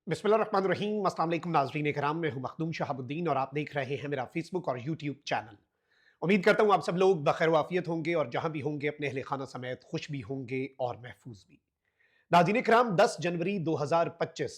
बिस्मिल्लाहिर्रहमानिर्रहीम। अस्सलाम वालेकुम नाज़रीन किराम, मैं हूं मखदूम शहाबुद्दीन और आप देख रहे हैं मेरा फेसबुक और यूट्यूब चैनल। उम्मीद करता हूं आप सब लोग बखैर वाफियत होंगे और जहां भी होंगे अपने अहले खाना समेत खुश भी होंगे और महफूज भी। नाज़रीन किराम, 10 जनवरी 2025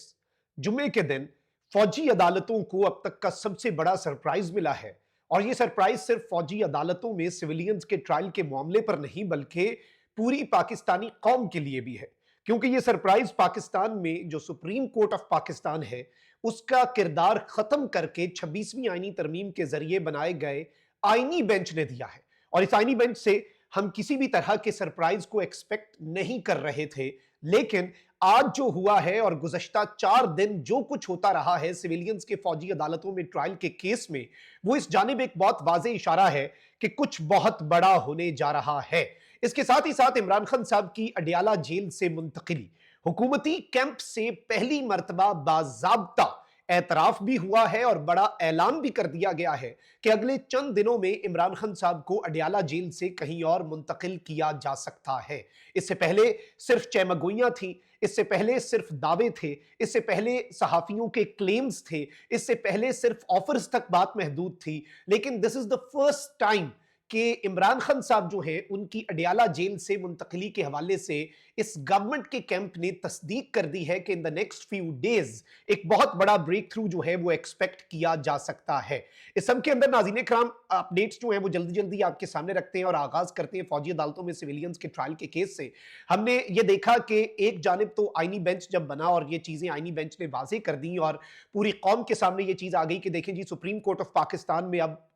जुम्मे के दिन फौजी अदालतों को अब तक का सबसे बड़ा सरप्राइज मिला है। और यह सरप्राइज सिर्फ फौजी अदालतों में सिविलियंस के ट्रायल के मामले पर नहीं बल्कि पूरी पाकिस्तानी कौम के लिए भी है, क्योंकि यह सरप्राइज पाकिस्तान में जो सुप्रीम कोर्ट ऑफ पाकिस्तान है उसका किरदार खत्म करके 26वीं आईनी तरमीम के जरिए बनाए गए आईनी बेंच ने दिया है। और इस आईनी बेंच से हम किसी भी तरह के सरप्राइज को एक्सपेक्ट नहीं कर रहे थे, लेकिन आज जो हुआ है और गुज़श्ता 4 दिन जो कुछ होता रहा है सिविलियंस के फौजी अदालतों में ट्रायल के केस में, वो इस जानिब एक बहुत वाज़ेह इशारा है कि कुछ बहुत बड़ा होने जा रहा है। इसके साथ ही साथ इमरान खान साहब की अडियाला जेल से मुंतकिली, हुकूमती कैंप से पहली मर्तबा बाज़ाब्ता एतराफ भी हुआ है और बड़ा ऐलान भी कर दिया गया है कि अगले चंद दिनों में इमरान खान साहब को अडियाला जेल से कहीं और मुंतकिल किया जा सकता है। इससे पहले सिर्फ चैमगोइयां थी, इससे पहले सिर्फ दावे थे, इससे पहले सहाफियों के क्लेम्स थे, इससे पहले सिर्फ ऑफर्स तक बात महदूद थी। लेकिन this is the first time कि इमरान खान साहब जो है उनकी अडियाला जेल से मुंतकली के हवाले से इस गवर्नमेंट के कैंप ने तस्दीक कर दी है कि in the next few days एक बहुत बड़ा ब्रेक थ्रू जो है वो एक्सपेक्ट किया जा सकता है। इस सब के अंदर नाज़रीन कराम अपडेट्स जो है वो जल्दी जल्दी आपके सामने रखते हैं और आगाज करते हैं फौजी अदालतों में सिविलियंस के ट्रायल के केस से। हमने ये देखा कि एक जानिब तो आईनी बेंच जब बना और ये चीजें आईनी बेंच ने वाजे कर दी और पूरी कौम के सामने ये चीज आ गई कि देखें जी, सुप्रीम कोर्ट ऑफ पाकिस्तान में अब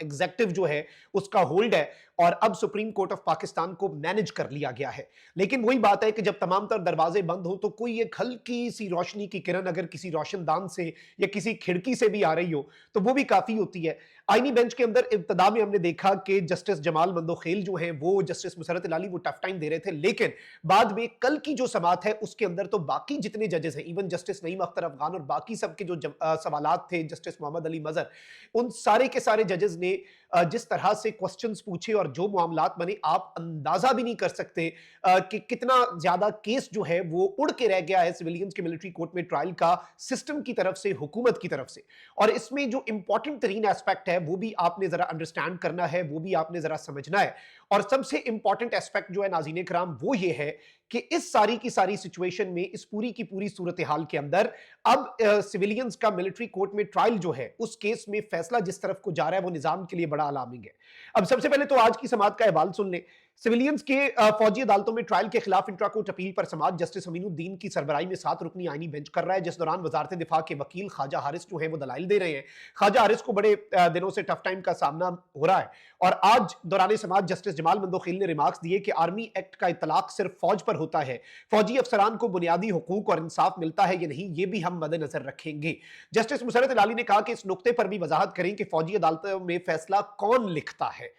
एग्जेक्टिव जो है उसका होल्ड है और अब सुप्रीम कोर्ट ऑफ पाकिस्तान को मैनेज कर लिया गया है। लेकिन वही बात है कि जब तमाम तर दरवाजे बंद हो तो कोई एक हल्की सी रोशनी की किरण अगर किसी रोशनदान से या किसी खिड़की से भी आ रही हो तो वो भी काफी होती है। आईनी बेंच के अंदर इब्तदा में हमने देखा कि जस्टिस जमाल मंदोखेल जो हैं वो जस्टिस मुसरत इलाली वो टफ टाइम दे रहे थे, लेकिन बाद में कल की जो समात है उसके अंदर तो बाकी जितने जजेस हैं, इवन जस्टिस नईम अख्तर अफगान और बाकी सबके जो सवालात थे, जस्टिस मोहम्मद अली मजहर, उन सारे के सारे जजेस ने जिस तरह से क्वेश्चंस पूछे और जो मामलात बने, आप अंदाजा भी नहीं कर सकते कि कितना ज्यादा केस जो है वो उड़ के रह गया है सिविलियंस के मिलिट्री कोर्ट में ट्रायल का, सिस्टम की तरफ से, हुकूमत की तरफ से। और इसमें जो इंपॉर्टेंट तरीन एस्पेक्ट है वो भी आपने जरा अंडरस्टैंड करना है, वो भी आपने जरा समझना है। और सबसे इंपॉर्टेंट एस्पेक्ट जो है नाज़रीन कराम वो ये है कि इस सारी की सारी सिचुएशन में, इस पूरी की पूरी सूरत हाल के अंदर अब सिविलियंस का मिलिट्री कोर्ट में ट्रायल जो है उस केस में फैसला जिस तरफ को जा रहा है वो निजाम के लिए बड़ा अलार्मिंग है। अब सबसे पहले तो आज की समात का अहवाल सुन लें। सिविलियंस के फौजी अदालतों में ट्रायल के खिलाफ इंट्रा कोर्ट अपील पर समात जस्टिस अमीनुद्दीन की सरबराही में 7 रुकनी आईनी बेंच कर रहा है, जिस दौरान वजारत दिफा के वकील ख्वाजा हारिस जो है वो दलाइल दे रहे हैं। ख्वाजा हारिस को बड़े दिनों से टफ टाइम का सामना हो रहा है और आज दौरान समात जस्टिस जमाल मंदोखेल ने रिमार्क्स दिए कि आर्मी एक्ट का इतलाक सिर्फ फौज पर होता है, फौजी अफसरान को बुनियादी हुकूक और इंसाफ मिलता है या नहीं, ये भी हम मद्देनजर रखेंगे। जस्टिस मुसरत इलाली ने कहा कि इस नुक्ते पर भी वजाहत करें कि फौजी अदालतों में फैसला कौन लिखता है।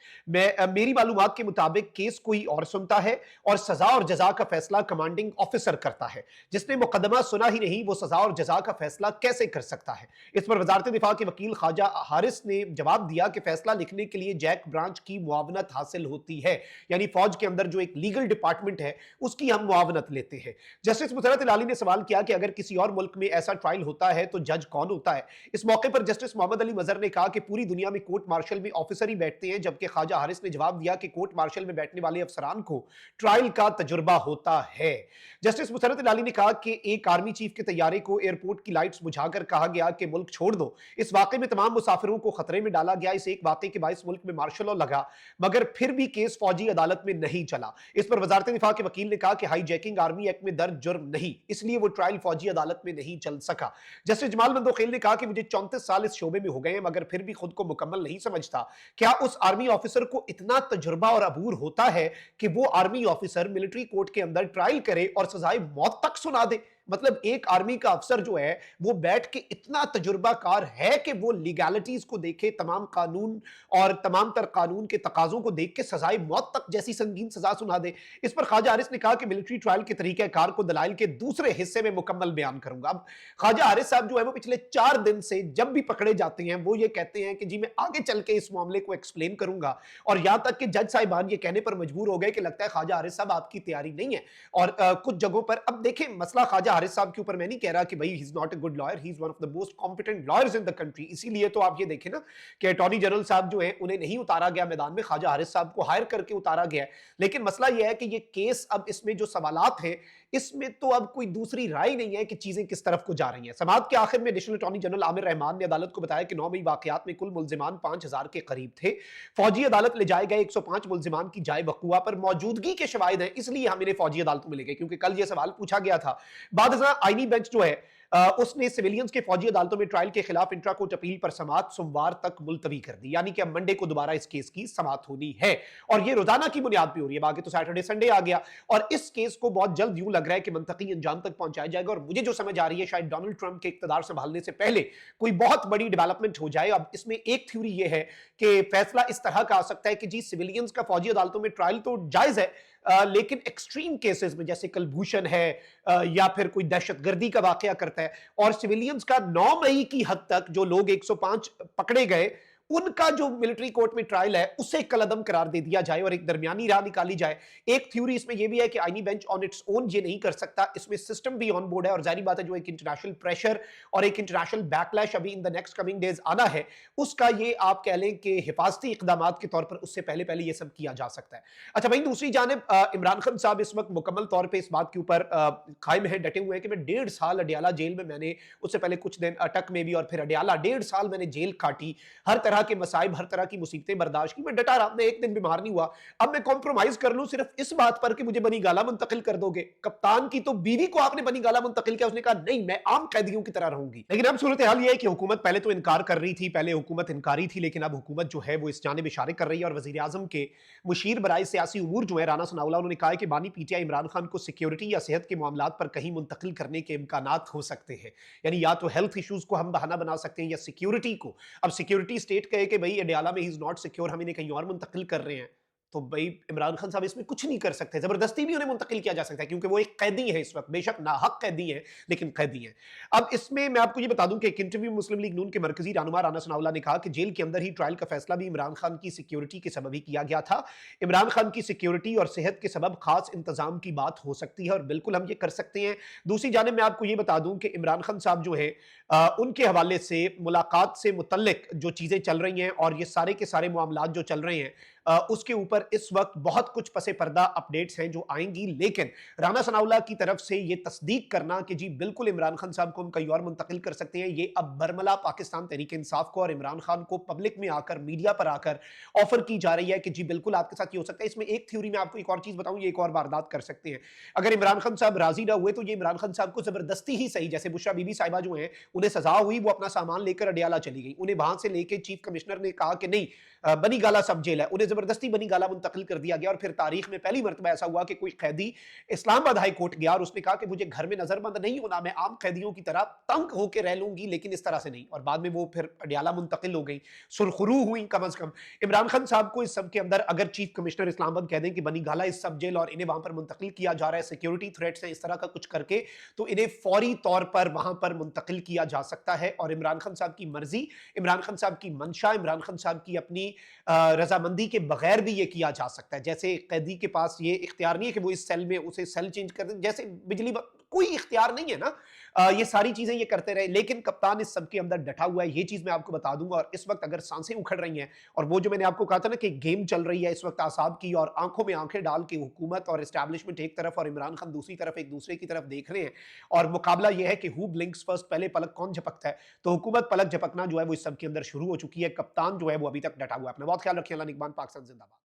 मेरी मालूमात के मुताबिक केस कोई और सुनता है और सजा और जजा का फैसला कमांडिंग ऑफिसर करता है। जिसने मुकदमा सुना ही नहीं वो सजा और जजा का फैसला कैसे कर सकता है। इस पर वजारत दिफा के वकील ख्वाजा हारिस ने जवाब दिया कि फैसला लिखने के लिए जैक ब्रांच की मुआवनत हासिल होती है, यानी फौज के अंदर जो एक लीगल डिपार्टमेंट है उसकी हम मुआवनत लेते हैं। जस्टिस मुसरत इलाली ने सवाल किया कि अगर किसी और मुल्क में ऐसा ट्रायल होता है तो जज कौन होता है। इस मौके पर जस्टिस मोहम्मद अली मजहर ने कहा कि पूरी दुनिया में कोर्ट मार्शल में ऑफिसर ही बैठते हैं, जबकि ख्वाजा हारिस ने जवाब दिया कि कोर्ट मार्शल में बैठने वाले अफसरान को ट्रायल का तजुर्बा होता है। जस्टिस मुसरत इलाली ने कहा कि एक आर्मी चीफ के तैयारे को एयरपोर्ट की लाइट्स बुझाकर कहा गया कि मुल्क छोड़ दो। इस वाकये में तमाम मुसाफिरों को खतरे में डाला गया। इस एक वाकये के बायस मुल्क में मार्शल लॉ लगा, मगर फिर भी केस फौजी अदालत में नहीं चला। इस पर वजारत दिफा के वकील ने कहा कि हाईजैकिंग आर्मी एक्ट में दर्ज जुर्म नहीं, इसलिए वो ट्रायल फौजी अदालत में नहीं चल सका। जस्टिस जमाल मंदोखेल ने कहा कि मुझे 34 साल इस शोबे में हो गए हैं मगर फिर भी खुद को मुकम्मल नहीं समझता। क्या उस आर्मी ऑफिसर को इतना तजुर्बा और अबूर होता है कि वो आर्मी ऑफिसर मिलिट्री कोर्ट के अंदर ट्रायल करे और सजाए मौत तक सुना दे? मतलब एक आर्मी का अफसर जो है वो बैठ के इतना तजुर्बाकार है कि वो लीगैलिटीज को देखे, तमाम कानून और तमाम तर कानून के तकाजों को देख के सजाए मौत तक जैसी संगीन सजा सुना दे। इस पर ख्वाजा हारिस ने कहा कि मिलिट्री ट्रायल के तरीकेकार को दलाइल के दूसरे हिस्से में मुकम्मल बयान करूंगा। अब ख्वाजा हारिस साहब जो है वो पिछले 4 दिन से जब भी पकड़े जाते हैं वो ये कहते हैं कि जी मैं आगे चल के इस मामले को एक्सप्लेन करूंगा, और यहां तक कि जज साहिबान ये कहने पर मजबूर हो गए कि लगता है ख्वाजा हारिस साहब आपकी तैयारी नहीं है। और कुछ जगहों पर अब देखें, मसला ख्वाजा हारिस साहब के ऊपर मैं नहीं कह रहा कि भाई he is not a good lawyer, he is one of the most competent lawyers in the country. इसीलिए तो आप ये देखें ना कि अटॉर्नी जनरल साहब जो है उन्हें नहीं उतारा गया मैदान में, ख्वाजा हारिस साहब को हायर करके उतारा गया है। लेकिन मसला यह है कि ये केस अब इसमें जो सवालात हैं, इसमें तो अब कोई दूसरी राय नहीं है कि चीजें किस तरफ को जा रही हैं। समाअत के आखिर में additional attorney general Aamir Rahman ने अदालत को बताया कि 9 मई वाकयात में कुल मुल्जिमान 5000 के करीब थे। फौजी अदालत ले जाए गए 105 मुल्जिमान की जाए वकुआ पर मौजूदगी के शवाहिद हैं, इसलिए हम इन्हें फौजी अदालतों में ले गए, क्योंकि कल ये सवाल पूछा गया था। बाद आईनी बेंच जो है उसने सिविलियंस के फौजी अदालतों में ट्रायल के खिलाफ इंट्रा कोर्ट अपील पर समाअत सोमवार तक मुलतवी कर दी, यानी कि अब मंडे को दोबारा इस केस की समाअत होनी है और ये रोजाना की बुनियाद पे हो रही है। बाकी तो सैटरडे संडे आ गया और इस केस को बहुत जल्द यूं लग रहा है कि मंतकी अंजाम तक पहुंचाया जाएगा। और मुझे जो समझ आ रही है शायद डोनाल्ड ट्रंप के इक्तदार संभालने से पहले कोई बहुत बड़ी डेवलपमेंट हो जाए। अब इसमें एक थ्योरी ये है कि फैसला इस तरह का आ सकता है कि जी सिविलियंस का फौजी अदालतों में ट्रायल तो जायज है, लेकिन एक्सट्रीम केसेस में जैसे कलभूषण है या फिर कोई दहशतगर्दी का वाकया करता है और सिविलियंस का 9 मई की हद तक जो लोग 105 पकड़े गए उनका जो मिलिट्री कोर्ट में ट्रायल है उसे कलअदम करार दे दिया जाए और एक दरमियानी राह निकाली जाए। एक थ्योरी इसमें यह भी है कि आईनी बेंच ऑन इट्स ओन ये नहीं कर सकता, इसमें सिस्टम भी ऑन बोर्ड है और जारी बात है जो एक इंटरनेशनल प्रेशर और एक इंटरनेशनल बैकलैश अभी in the next coming days आना है, उसका ये आप कह लें कि हिफाजती इकदाम के तौर पर उससे पहले पहले ये सब किया जा सकता है। अच्छा भाई, दूसरी जानिब इमरान खान साहब इस वक्त मुकम्मल तौर पर इस बात के ऊपर कायम है, डटे हुए हैं कि मैं 1.5 साल अडियाला जेल में, मैंने उससे पहले कुछ दिन अटक में भी और फिर अडियाला 1.5 साल मैंने जेल काटी, हर तरह के मसाइब हर तरह की मुसीबतें बर्दाश्त की, मैं डटा रहा, मैं एक दिन बीमार नहीं हुआ। अब मैं कॉम्प्रोमाइज कर लूं सिर्फ इस बात पर कि मुझे बनी गाला मुंतकिल कर दोगे। कप्तान की तो बीवी को आपने बनी गाला मुंतकिल किया, उसने कहा नहीं मैं आम कैदियों की तरह रहूंगी। लेकिन अब सूरत हाल यह है कि हुकूमत पहले तो इनकार कर रही थी, पहले हुकूमत इनकारी थी, लेकिन अब हुकूमत जो है वो इस जानिब इशारे कर रही है और वजीर आजम के मुशीर बराए सियासी उमूर जो है राना सनाउल्लाह, उन्होंने कहा है कि बानी पीटीआई इमरान खान को सिक्योरिटी या सेहत के मामलात पर कहीं मुंतकिल करने के इम्कानात हो सकते हैं। यानी या तो हेल्थ इशूज को हम बहाना बना सकते हैं या सिक्योरिटी को। अब सिक्योरिटी स्टेट कहे कि भाई अडियाला में ही इज नॉट सिक्योर, हम इन्हें कहीं और मुंतकिल कर रहे हैं, तो भाई इमरान खान साहब इसमें कुछ नहीं कर सकते, जबरदस्ती भी उन्हें मुंतकिल किया जा सकता है क्योंकि वो एक कैदी है इस वक्त, बेशक नाहक कैदी है लेकिन कैदी है। अब इसमें मैं आपको ये बता दूं कि एक इंटरव्यू मुस्लिम लीग नून के मरकजी रहनुमा राना सनाउल्लाह ने कहा कि जेल के अंदर ही ट्रायल का फैसला भी इमरान खान की सिक्योरिटी के सबब ही किया गया था। इमरान खान की सिक्योरिटी और सेहत के सबब खास इंतजाम की बात हो सकती है और बिल्कुल हम ये कर सकते हैं। दूसरी जानिब मैं आपको ये बता दूं कि इमरान खान साहब जो है उनके हवाले से मुलाकात से मुतल्लिक जो चीजें चल रही हैं और ये सारे के सारे मामलात जो चल रहे हैं उसके ऊपर इस वक्त बहुत कुछ पसे पर्दा अपडेट्स हैं जो आएंगी। लेकिन राना सनाउल्लाह की तरफ से ये तस्दीक करना कि जी बिल्कुल इमरान खान साहब को हम कहीं और मुंतकिल कर सकते हैं, ये अब बरमला पाकिस्तान तहरीक इंसाफ को और इमरान खान को पब्लिक में आकर, मीडिया पर आकर ऑफर की जा रही है कि जी बिल्कुल आपके साथ ये हो सकता है। इसमें एक थ्योरी में आपको एक और चीज बताऊं, ये एक और वारदात कर सकते हैं। अगर इमरान खान साहब राजी ना हुए तो ये इमरान खान साहब को जबरदस्ती ही सही, जैसे बुशरा बीबी साहिबा जो हैं उन्हें सजा हुई, वो अपना सामान लेकर अडियाला चली गई, उन्हें वहां से लेके चीफ कमिश्नर ने कहा कि नहीं बनी गाला सब जेल है, उन्हें जबरदस्ती बनी गाला मुंतकिल कर दिया गया और फिर तारीख में पहली मरतबा ऐसा हुआ कि कोई कैदी इस्लामाबाद हाई कोर्ट गया और उसने कहा कि मुझे घर में नजरबंद नहीं होना, मैं आम कैदियों की तरह तंग होकर रह लूंगी लेकिन इस तरह से नहीं। और बाद में वो फिर अडियाला मुंतकिल हो गई, सुरखरू हुई कम अज कम। इमरान खान साहब को इस सब के अंदर अगर चीफ कमिश्नर इस्लामाबाद कह दें कि बनी गाला इस सब जेल और इन्हें वहां पर मुंतकिल किया जा रहा है, सिक्योरिटी थ्रेट्स हैं इस तरह का कुछ करके, तो इन्हें फौरी तौर पर वहां पर मुंतकिल किया जा सकता है। और इमरान खान साहब की मर्जी, इमरान खान साहब की मंशा, इमरान खान साहब की अपनी रजामंदी के बगैर भी ये किया जा सकता है। जैसे कैदी के पास ये इख्तियार नहीं है कि वो इस सेल में उसे सेल चेंज कर दे, जैसे कोई इख्तियार नहीं है ना, ये सारी चीजें ये करते रहे। लेकिन कप्तान इस सब के अंदर डटा हुआ है, ये चीज मैं आपको बता दूंगा। और इस वक्त अगर सांसें उखड़ रही हैं और वो जो मैंने आपको कहा था ना कि गेम चल रही है इस वक्त आसाब की और आंखों में आंखें डाल के हुकूमत और एस्टैब्लिशमेंट एक तरफ और इमरान खान दूसरी तरफ एक दूसरे की तरफ देख रहे हैं और मुकाबला ये है कि हु ब्लिंक्स फर्स्ट, पहले पलक कौन झपकता है। तो हुकूमत पलक झपकना जो है वो इस सब के अंदर शुरू हो चुकी है। कप्तान जो है वो अभी तक डटा हुआ है। अपना बहुत ख्याल रखिए। अल्लाह निगहबान, पाकिस्तान जिंदाबाद।